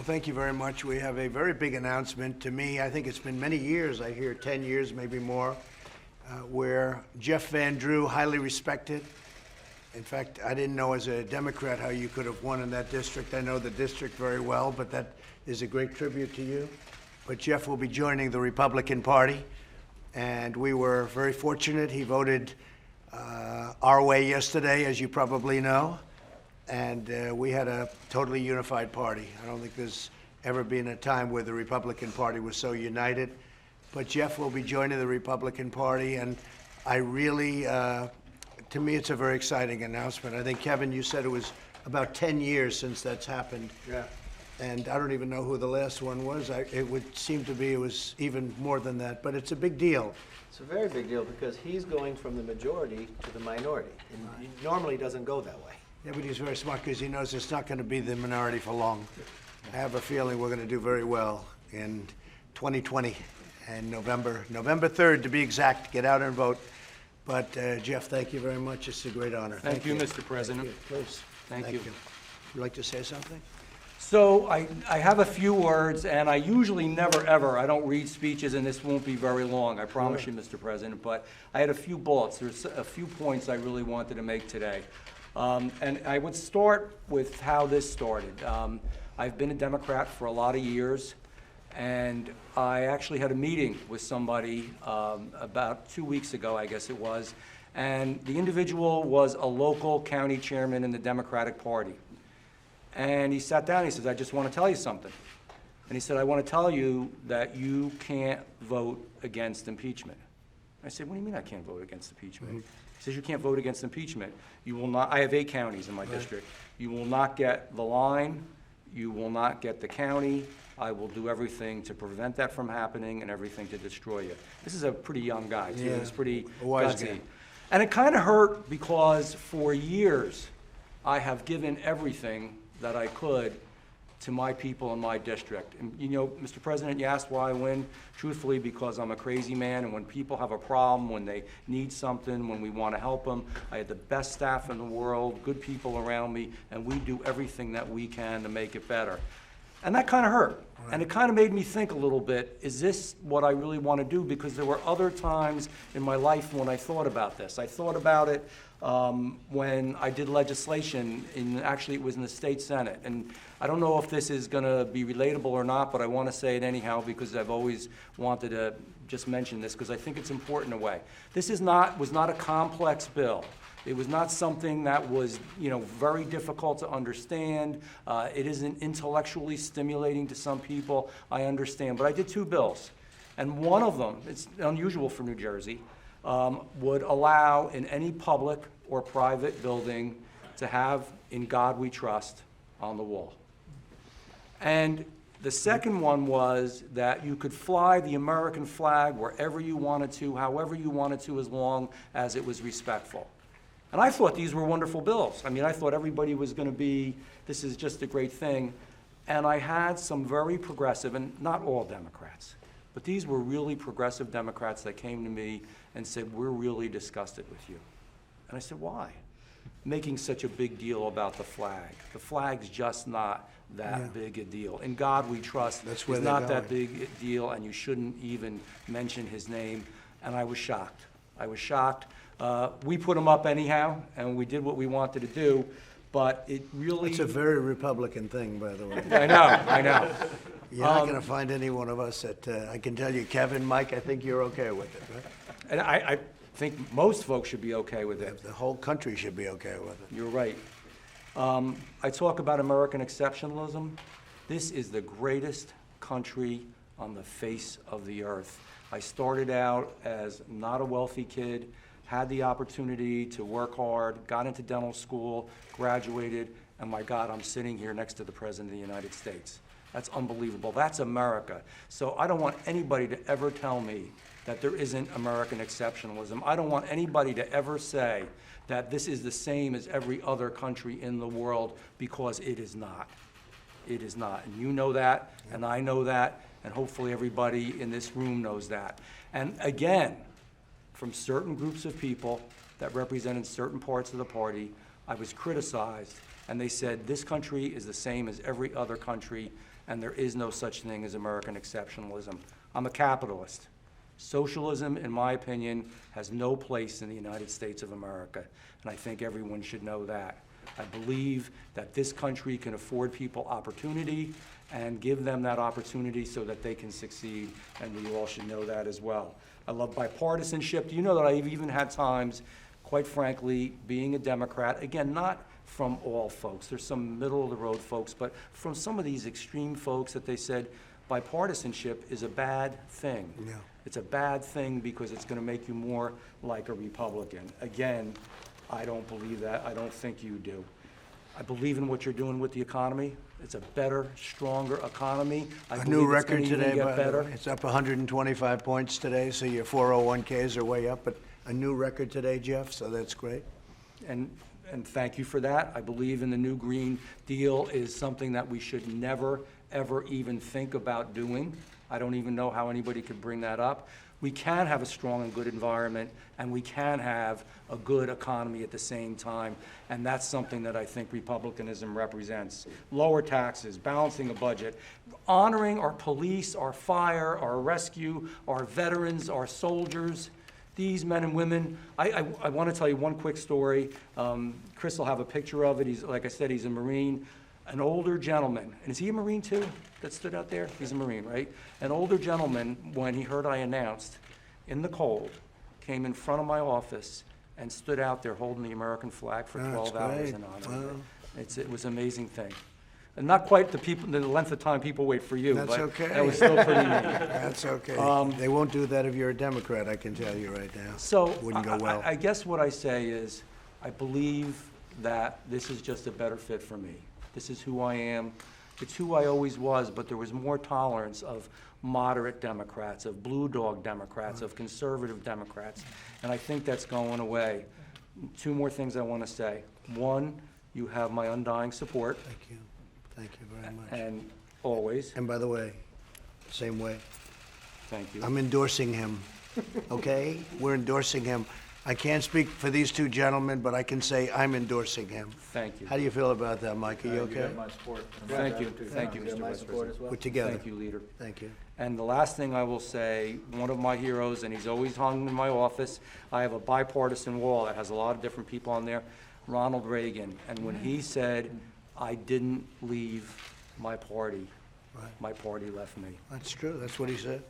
thank you very much. We have a very big announcement. To me, I think it's been many years, I hear 10 years, maybe more, where Jeff Van Drew, highly respected. In fact, I didn't know as a Democrat how you could have won in that district. I know the district very well, but that is a great tribute to you. But Jeff will be joining the Republican Party, and we were very fortunate. He voted our way yesterday, as you probably know. And we had a totally unified party. I don't think there's ever been a time where the Republican Party was so united. But Jeff will be joining the Republican Party, and I really, to me, it's a very exciting announcement. I think, Kevin, you said it was about 10 years since that's happened. Yeah. And I don't even know who the last one was. It would seem to be it was even more than that, but it's a big deal. It's a very big deal because he's going from the majority to the minority. And he normally doesn't go that way. Yeah, but he's very smart because he knows it's not going to be the minority for long. I have a feeling we're going to do very well in 2020 and November 3rd to be exact. Get out and vote. But Jeff, thank you very much. It's a great honor. Thank you, Mr. President. Please. Thank you. Would you like to say something? So I have a few words, and I usually never, ever, I don't read speeches, and this won't be very long, I promise you, Mr. President, but I had a few bullets. There's a few points I really wanted to make today. And I would start with how this started. I've been a Democrat for a lot of years, and I actually had a meeting with somebody about 2 weeks ago, I guess it was, and the individual was a local county chairman in the Democratic Party. And he sat down and he says, I just want to tell you something. And he said, I want to tell you that you can't vote against impeachment. I said, what do you mean I can't vote against impeachment? He says, you can't vote against impeachment. You will not, I have 8 counties in my district. You will not get the line. You will not get the county. I will do everything to prevent that from happening and everything to destroy you. This is a pretty young guy, too. Yeah. He's pretty A wise gutsy. guy. And it kind of hurt because for years, I have given everything that I could to my people in my district. And you know, Mr. President, you asked why I win. Truthfully, because I'm a crazy man, and when people have a problem, when they need something, when we want to help them, I had the best staff in the world, good people around me, and we do everything that we can to make it better. And that kind of hurt. Right. And it kind of made me think a little bit, is this what I really want to do? Because there were other times in my life when I thought about this. I thought about it when I did legislation, actually it was in the state senate. And I don't know if this is going to be relatable or not, but I want to say it anyhow because I've always wanted to just mention this because I think it's important in a way. This was not a complex bill. It was not something that was, very difficult to understand. It isn't intellectually stimulating to some people, I understand. But I did 2 bills. And one of them, it's unusual for New Jersey, would allow in any public or private building to have "In God We Trust" on the wall. And the second one was that you could fly the American flag wherever you wanted to, however you wanted to, as long as it was respectful. And I thought these were wonderful bills. I mean, I thought everybody was going to be, this is just a great thing. And I had some very progressive, and not all Democrats, but these were really progressive Democrats that came to me and said, we're really disgusted with you. And I said, why? Making such a big deal about the flag. The flag's just not that big a deal. In God We Trust That's where is they're not that going. big a deal, and you shouldn't even mention his name. And I was shocked. I was shocked. We put him up anyhow, and we did what we wanted to do, but it really... It's a very Republican thing, by the way. I know. You're not going to find any one of us that, I can tell you, Kevin, Mike, I think you're okay with it, right? And I think most folks should be okay with it. The whole country should be okay with it. You're right. I talk about American exceptionalism. This is the greatest country on the face of the earth. I started out as not a wealthy kid, had the opportunity to work hard, got into dental school, graduated, and my God, I'm sitting here next to the President of the United States. That's unbelievable. That's America. So I don't want anybody to ever tell me that there isn't American exceptionalism. I don't want anybody to ever say that this is the same as every other country in the world, because it is not. It is not. And you know that, and I know that, and hopefully everybody in this room knows that. And again, from certain groups of people that represented certain parts of the party, I was criticized, and they said, this country is the same as every other country, and there is no such thing as American exceptionalism. I'm a capitalist. Socialism, in my opinion, has no place in the United States of America, and I think everyone should know that. I believe that this country can afford people opportunity and give them that opportunity so that they can succeed, and we all should know that as well. I love bipartisanship. Do you know that I've even had times, quite frankly, being a Democrat, again, not from all folks, there's some middle-of-the-road folks, but from some of these extreme folks that they said bipartisanship is a bad thing. Yeah. It's a bad thing because it's going to make you more like a Republican. Again, I don't believe that. I don't think you do. I believe in what you're doing with the economy. It's a better, stronger economy. I A believe new it's record gonna even today, get by the better. way. It's up 125 points today, so your 401Ks are way up, but a new record today, Jeff, so that's great. And thank you for that. I believe in the new Green Deal is something that we should never, ever even think about doing. I don't even know how anybody could bring that up. We can have a strong and good environment, and we can have a good economy at the same time, and that's something that I think Republicanism represents. Lower taxes, balancing a budget, honoring our police, our fire, our rescue, our veterans, our soldiers. These men and women, I want to tell you one quick story. Chris will have a picture of it. He's, like I said, he's a Marine. An older gentleman, and is he a Marine too, that stood out there? He's a Marine, right? An older gentleman, when he heard I announced, in the cold, came in front of my office and stood out there holding the American flag for Oh, that's 12 hours great. in honor of Wow. it. It was an amazing thing. And not quite the length of time people wait for you, That's but okay. that was still pretty neat. That's okay. They won't do that if you're a Democrat, I can tell you right now. So, Wouldn't go well. I guess what I say is, I believe that this is just a better fit for me. This is who I am. It's who I always was, but there was more tolerance of moderate Democrats, of blue dog Democrats, of conservative Democrats, and I think that's going away. Two more things I want to say. One, you have my undying support, Thank you. Thank you very much. and always, And by the way, same way, thank you. I'm endorsing him, okay? We're endorsing him. I can't speak for these two gentlemen, but I can say I'm endorsing him. Thank you. How do you feel about that, Mike? Are you You okay? have my support. Thank you, thank you, You have Mr. my Vice support President. as well. We're together. Thank you, Leader. Thank you. And the last thing I will say, one of my heroes, and he's always hung in my office, I have a bipartisan wall that has a lot of different people on there, Ronald Reagan. And when he said, I didn't leave my party, Right. my party left me. That's true. That's what he said.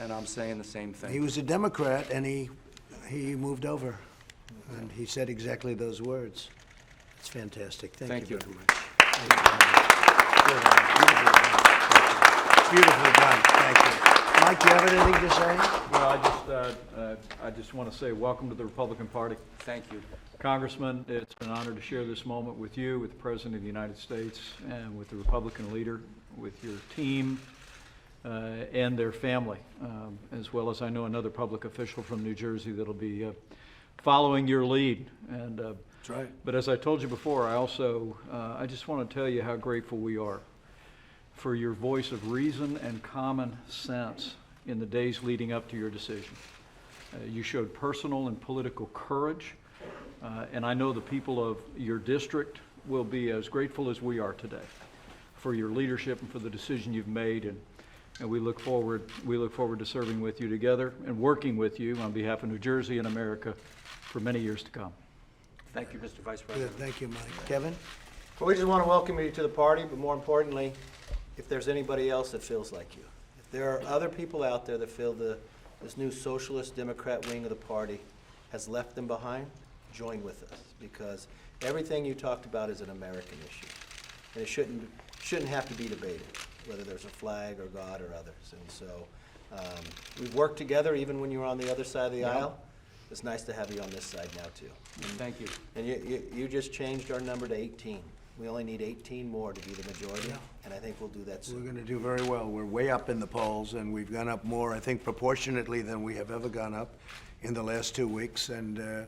And I'm saying the same He thing. was a Democrat, and he moved over, and he said exactly those words. It's fantastic. Thank Thank you you. very much. Beautifully done. Thank you. Mike, do you have anything to say? Well, I just want to say welcome to the Republican Party. Thank you. Congressman, it's an honor to share this moment with you, with the President of the United States, and with the Republican leader, with your team, and their family, as well as I know another public official from New Jersey that'll be following your lead. And That's right. But as I told you before, I just want to tell you how grateful we are for your voice of reason and common sense in the days leading up to your decision. You showed personal and political courage, and I know the people of your district will be as grateful as we are today for your leadership and for the decision you've made, and we look forward to serving with you together and working with you on behalf of New Jersey and America for many years to come. Thank you, Mr. Vice Good. President. Thank you, Mike. Kevin? Well, we just want to welcome you to the party, but more importantly, if there's anybody else that feels like you, if there are other people out there that feel this new socialist Democrat wing of the party has left them behind, join with us, because everything you talked about is an American issue. And it shouldn't have to be debated, whether there's a flag or God or others. And so we've worked together even when you were on the other side of the aisle. It's nice to have you on this side now, too. Thank you. And you just changed our number to 18. We only need 18 more to be the majority, and I think we'll do that We're soon. going to do very well. We're way up in the polls, and we've gone up more, I think, proportionately than we have ever gone up in the last 2 weeks, and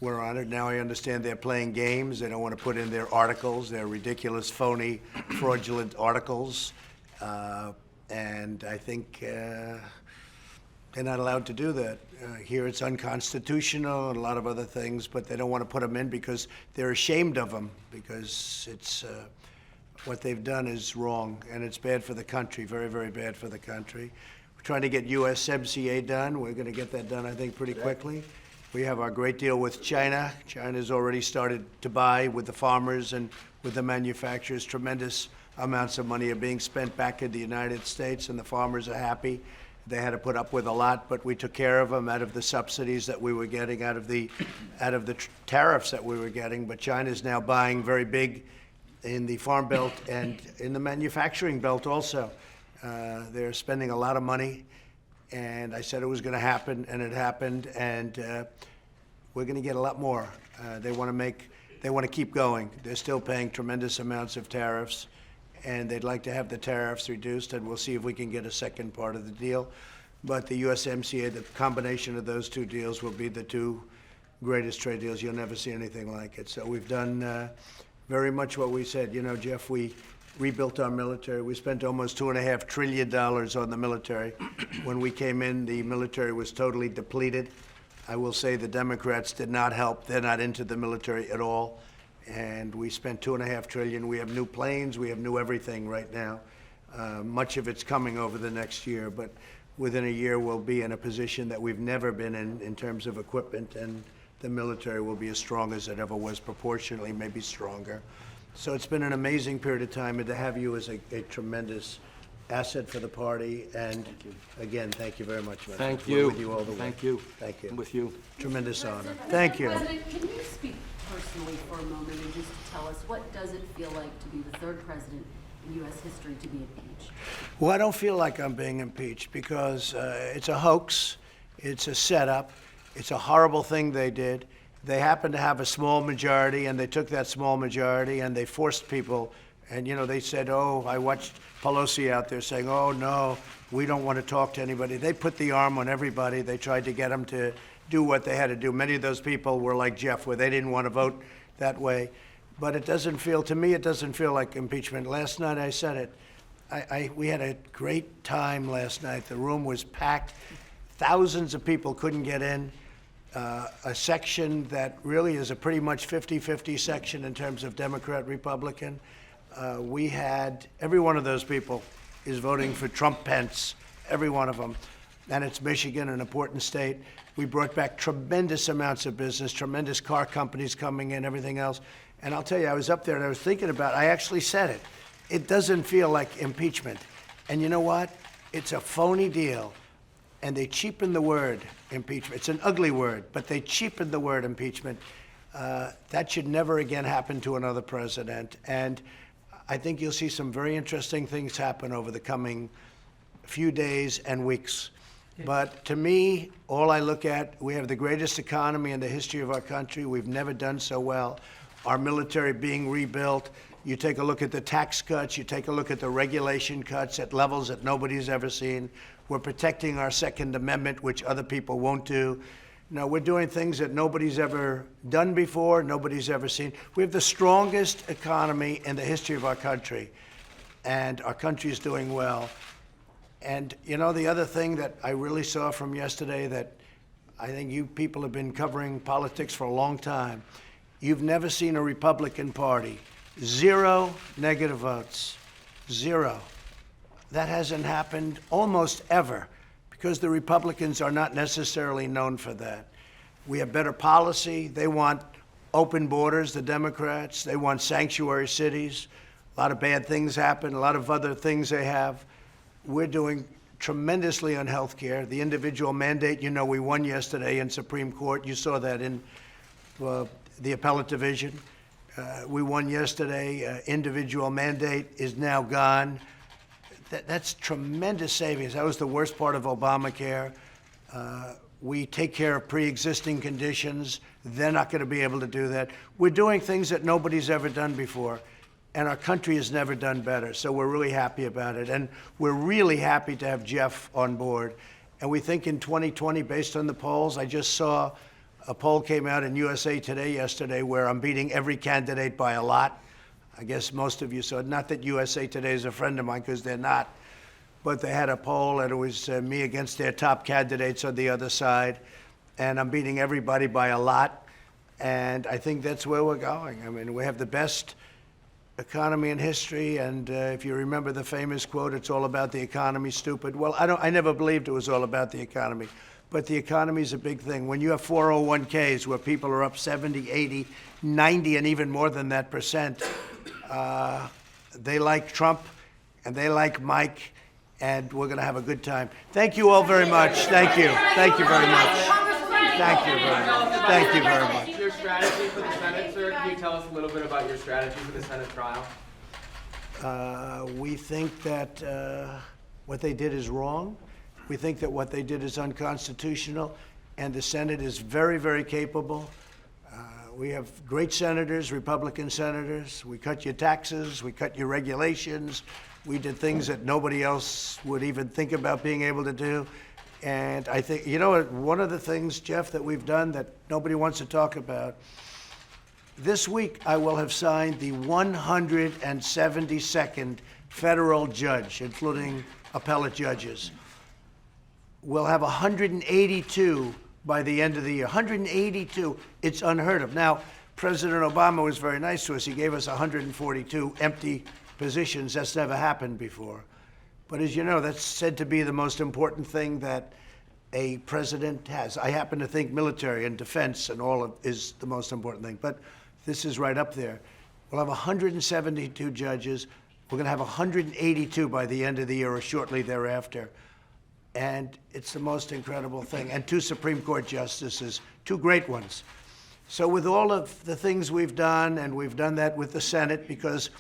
we're honored. Now I understand they're playing games. They don't want to put in their articles, their ridiculous, phony, fraudulent articles, and I think they're not allowed to do that. Here it's unconstitutional and a lot of other things, but they don't want to put them in because they're ashamed of them, because it's what they've done is wrong, and it's bad for the country, very, very bad for the country. We're trying to get USMCA done. We're going to get that done, I think, pretty quickly. We have our great deal with China. China's already started to buy with the farmers and with the manufacturers. Tremendous amounts of money are being spent back in the United States, and the farmers are happy. They had to put up with a lot, but we took care of them out of the subsidies that we were getting, out of the tariffs that we were getting. But China's now buying very big in the farm belt and in the manufacturing belt also. They're spending a lot of money, and I said it was going to happen, and it happened, and we're going to get a lot more. They want to keep going. They're still paying tremendous amounts of tariffs, and they'd like to have the tariffs reduced, and we'll see if we can get a second part of the deal. But the USMCA, the combination of those two deals will be the two greatest trade deals. You'll never see anything like it. So we've done very much what we said. You know, Jeff, we rebuilt our military. We spent almost $2.5 trillion on the military. When we came in, the military was totally depleted. I will say the Democrats did not help. They're not into the military at all. And we spent $2.5 trillion. We have new planes. We have new everything right now. Much of it's coming over the next year, but within a year we'll be in a position that we've never been in terms of equipment, and the military will be as strong as it ever was, proportionally, maybe stronger. So it's been an amazing period of time, and to have you as a tremendous asset for the party. And again, thank you very much. Mr. Thank We're you. with you all the way. Thank you. Thank you. I'm with you. Tremendous honor. President, Thank you. President, can you speak personally for a moment and just tell us, what does it feel like to be the third president in U.S. history to be impeached? Well, I don't feel like I'm being impeached because it's a hoax. It's a setup. It's a horrible thing they did. They happened to have a small majority, and they took that small majority and they forced people. And, you know, they said, oh, I watched Pelosi out there saying, oh, no, we don't want to talk to anybody. They put the arm on everybody. They tried to get them to do what they had to do. Many of those people were like Jeff, where they didn't want to vote that way. But it doesn't feel, to me, it doesn't feel like impeachment. Last night I said it. We had a great time last night. The room was packed. Thousands of people couldn't get in. A section that really is a pretty much 50-50 section in terms of Democrat, Republican. We had, every one of those people is voting for Trump Pence, every one of them. And it's Michigan, an important state. We brought back tremendous amounts of business, tremendous car companies coming in, everything else. And I'll tell you, I was up there and I was thinking about it. I actually said it. It doesn't feel like impeachment. And you know what? It's a phony deal. And they cheapen the word impeachment. It's an ugly word, but they cheapen the word impeachment. That should never again happen to another president. And I think you'll see some very interesting things happen over the coming few days and weeks. But to me, all I look at, we have the greatest economy in the history of our country. We've never done so well. Our military being rebuilt. You take a look at the tax cuts. You take a look at the regulation cuts at levels that nobody's ever seen. We're protecting our Second Amendment, which other people won't do. No, we're doing things that nobody's ever done before, nobody's ever seen. We have the strongest economy in the history of our country, and our country is doing well. And you know, the other thing that I really saw from yesterday that I think you people have been covering politics for a long time, you've never seen a Republican Party. 0 negative votes. 0. That hasn't happened almost ever, because the Republicans are not necessarily known for that. We have better policy. They want open borders, the Democrats. They want sanctuary cities. A lot of bad things happen, a lot of other things they have. We're doing tremendously on health care. The individual mandate, you know, we won yesterday in Supreme Court. You saw that in the appellate division. We won yesterday. Individual mandate is now gone. That's tremendous savings. That was the worst part of Obamacare. We take care of pre-existing conditions. They're not going to be able to do that. We're doing things that nobody's ever done before, and our country has never done better. So we're really happy about it, and we're really happy to have Jeff on board. And we think in 2020, based on the polls, I just saw a poll came out in USA Today yesterday where I'm beating every candidate by a lot. I guess most of you saw it. Not that USA Today is a friend of mine, because they're not. But they had a poll, and it was me against their top candidates on the other side. And I'm beating everybody by a lot. And I think that's where we're going. I mean, we have the best economy and history, and if you remember the famous quote, "It's all about the economy, stupid." Well, I never believed it was all about the economy, but the economy is a big thing. When you have 401ks where people are up 70, 80, 90, and even more than that percent, they like Trump, and they like Mike, and we're going to have a good time. Thank you all very much. Thank you. Thank you very much. Thank you very much. Thank you very much. Your strategy for the Senate, sir, can you tell us a little bit about your strategy for the Senate trial? We think that what they did is wrong. We think that what they did is unconstitutional, and the Senate is very, very capable. We have great senators, Republican senators. We cut your taxes, we cut your regulations. We did things that nobody else would even think about being able to do. And I think, you know, one of the things, Jeff, that we've done that nobody wants to talk about, this week I will have signed the 172nd federal judge, including appellate judges. We'll have 182 by the end of the year. 182, it's unheard of. Now, President Obama was very nice to us. He gave us 142 empty positions. That's never happened before. But as you know, that's said to be the most important thing that a president has. I happen to think military and defense and all of is the most important thing, but this is right up there. We'll have 172 judges. We're going to have 182 by the end of the year or shortly thereafter. And it's the most incredible thing. And 2 Supreme Court justices, 2 great ones. So with all of the things we've done, and we've done that with the Senate, because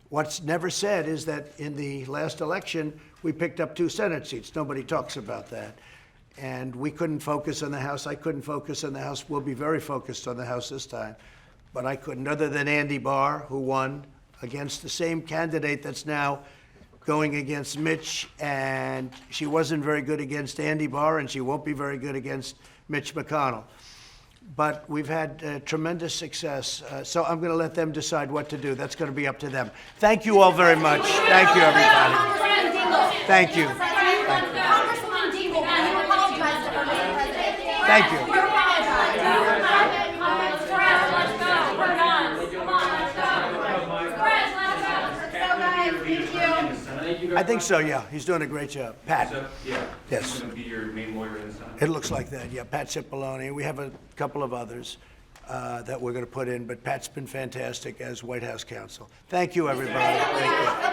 what's never said is that in the last election, we picked up 2 Senate seats. Nobody talks about that. And we couldn't focus on the House. I couldn't focus on the House. We'll be very focused on the House this time. But I couldn't, other than Andy Barr, who won against the same candidate that's now going against Mitch, and she wasn't very good against Andy Barr, and she won't be very good against Mitch McConnell. But we've had tremendous success, so I'm going to let them decide what to do. That's going to be up to them. Thank you all very much. Thank you, everybody. Thank you. Congresswoman Dingell, can you apologize to her, Mr. President? Thank you. You apologize. Let's go. We're done. Come on, let's go. Let's go, guys. Thank you. I think so, yeah. He's doing a great job. Pat. Yeah. Yes. He's going to be your main lawyer in the Senate. It looks like that, yeah. Pat Cipollone. We have a couple of others that we're going to put in, but Pat's been fantastic as White House counsel. Thank you, everybody. Thank you.